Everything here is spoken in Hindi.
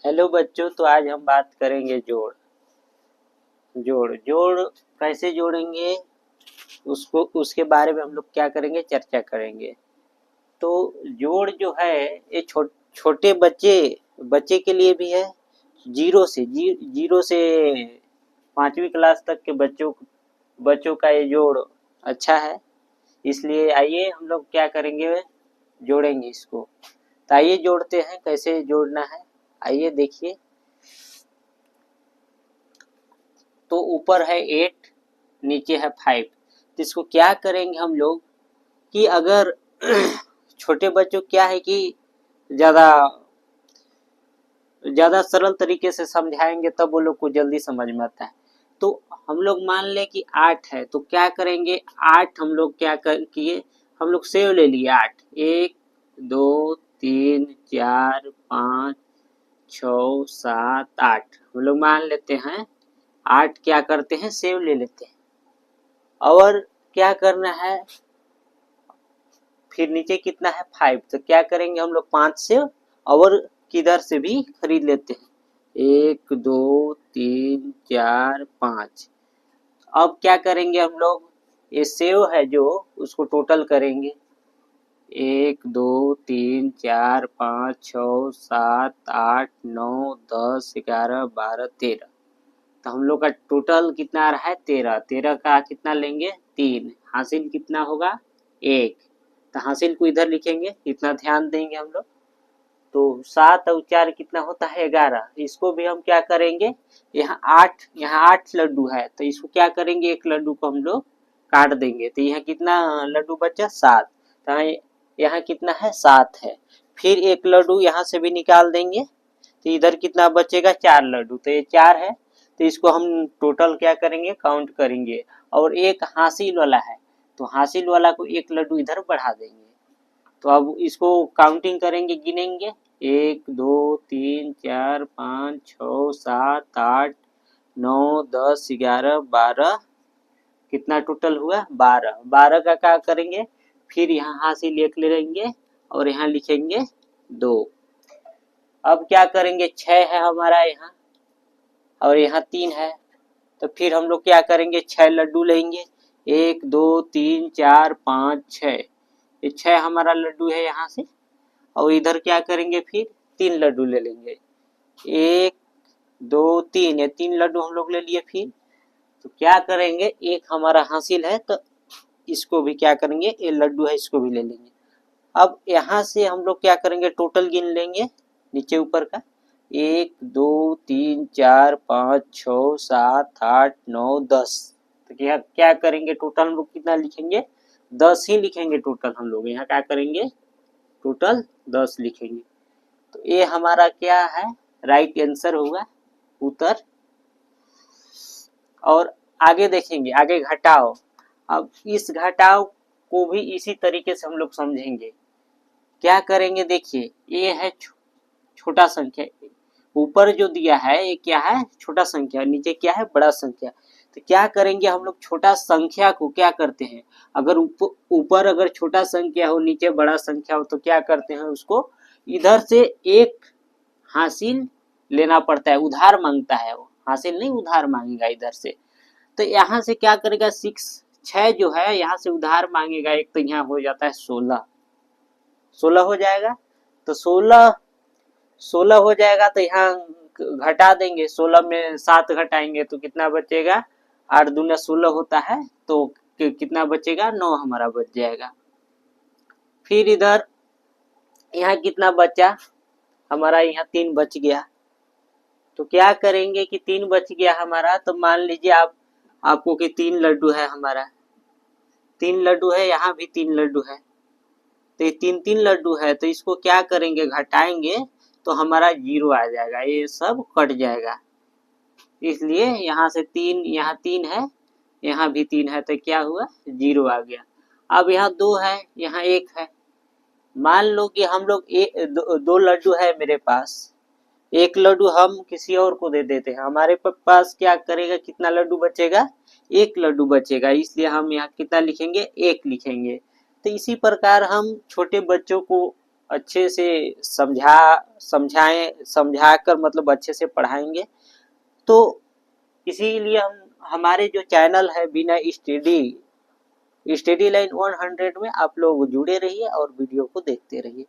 हेलो बच्चों, तो आज हम बात करेंगे जोड़। जोड़ कैसे जोड़ेंगे, उसको उसके बारे में हम लोग क्या करेंगे, चर्चा करेंगे। तो जोड़ जो है ये छोटे बच्चे बच्चे के लिए भी है। जीरो से 5वीं क्लास तक के बच्चों का ये जोड़ अच्छा है। इसलिए आइए हम लोग क्या करेंगे, जोड़ेंगे इसको। तो आइए जोड़ते हैं, कैसे जोड़ना है आइए देखिए। तो ऊपर है 8, नीचे है 5। तो इसको क्या करेंगे हम लोग कि अगर छोटे बच्चों क्या है कि ज़्यादा ज़्यादा सरल तरीके से समझाएंगे तब वो लोग को जल्दी समझ में आता है। तो हम लोग मान लें कि 8 है, तो क्या करेंगे 8 हम लोग क्या किए, हम लोग सेव ले लिए 8, 1 2 3 4 5 6 7 8 हम लोग मान लेते हैं। 8 क्या करते हैं, सेव ले लेते हैं। और क्या करना है, फिर नीचे कितना है 5, तो क्या करेंगे हम लोग 5 से और किधर से भी खरीद लेते हैं, 1 2 3 4 5। अब क्या करेंगे हम लोग, ये सेव है जो उसको टोटल करेंगे, 1 2 3 4 5 6 7 8 9 10 11 12 13। तो हम लोग का टोटल कितना आ रहा है 13। 13 का कितना लेंगे 3, हासिल कितना होगा 1। तो हासिल को इधर लिखेंगे, इतना ध्यान देंगे हम लोग। तो 7 और 4 कितना होता है 11। इसको भी हम क्या करेंगे, यहाँ 8 लड्डू है तो इसको क्या करेंगे, एक लड्डू को हम लोग काट देंगे। तो यहाँ कितना लड्डू बचा 7। तो यहाँ कितना है 7 है। फिर एक लड्डू यहाँ से भी निकाल देंगे, तो इधर कितना बचेगा 4 लड्डू। तो ये 4 है, तो इसको हम टोटल क्या करेंगे, काउंट करेंगे। और एक हासिल वाला है, तो हासिल वाला को एक लड्डू इधर बढ़ा देंगे। तो अब इसको काउंटिंग करेंगे, गिनेंगे, 1 2 3 4 5 6 7 8 9 10 11 12। कितना टोटल हुआ 12। 12 का क्या करेंगे, फिर यहाँ हासिल एक ले लेंगे और यहाँ लिखेंगे 2। अब क्या करेंगे 6 है हमारा यहाँ और यहाँ 3 है, तो फिर हम लोग क्या करेंगे 6 लड्डू लेंगे, 1 2 3 4 5 6। ये 6 हमारा लड्डू है यहाँ से। और इधर क्या करेंगे, फिर 3 लड्डू ले लेंगे, 1 2 3, ये 3 लड्डू हम लोग ले लिए। फिर तो क्या करेंगे, एक हमारा हासिल है तो इसको भी क्या करेंगे, ये लड्डू है इसको भी ले लेंगे। अब यहाँ से हम लोग क्या करेंगे, टोटल गिन लेंगे नीचे ऊपर का, 1 2 3 4 5 6 7 8 9 10। तो क्या करेंगे, टोटल हम लोग कितना लिखेंगे, 10 ही लिखेंगे टोटल। हम लोग यहाँ क्या करेंगे, टोटल 10 लिखेंगे। तो ये हमारा क्या है, राइट आंसर होगा, उत्तर। और आगे देखेंगे, आगे घटाओ। अब इस घटाओ को भी इसी तरीके से हम लोग समझेंगे। क्या करेंगे, देखिए ये है छोटा संख्या, ऊपर जो दिया है ये क्या है, छोटा संख्या, नीचे क्या है, बड़ा संख्या। तो क्या करेंगे हम लोग, छोटा संख्या को क्या करते हैं, अगर ऊपर अगर छोटा संख्या हो नीचे बड़ा संख्या हो तो क्या करते हैं, उसको इधर से एक हासिल लेना पड़ता है, उधार मांगता है वो, हासिल नहीं उधार मांगेगा इधर से। तो यहाँ से क्या करेगा 6 जो है यहाँ से उधार मांगेगा एक, तो यहाँ हो जाता है 16 हो जाएगा। तो 16 हो जाएगा, तो यहाँ घटा देंगे, 16 में 7 घटाएंगे तो कितना बचेगा, 8 दूना 16 होता है, तो कितना बचेगा 9 हमारा बच जाएगा। फिर इधर यहाँ कितना बचा हमारा, यहाँ 3 बच गया। तो क्या करेंगे कि 3 बच गया हमारा, तो मान लीजिए आपको कि 3 लड्डू है हमारा, 3 लड्डू है, यहाँ भी 3 लड्डू है, तो ये 3 लड्डू है। तो इसको क्या करेंगे, घटाएंगे तो हमारा 0 आ जाएगा, ये सब कट जाएगा। इसलिए यहाँ से 3, यहाँ 3 है, यहाँ भी 3 है, तो क्या हुआ 0 आ गया। अब यहाँ 2 है, यहाँ 1 है। मान लो कि हम लोग 2 लड्डू है मेरे पास, एक लड्डू हम किसी और को दे देते हैं, हमारे पास क्या करेगा, कितना लड्डू बचेगा, एक लड्डू बचेगा। इसलिए हम यहाँ कितना लिखेंगे, 1 लिखेंगे। तो इसी प्रकार हम छोटे बच्चों को अच्छे से समझा कर मतलब अच्छे से पढ़ाएंगे। तो इसीलिए हम हमारे जो चैनल है बिना स्टडी लाइन 100 में आप लोग जुड़े रहिए और वीडियो को देखते रहिए।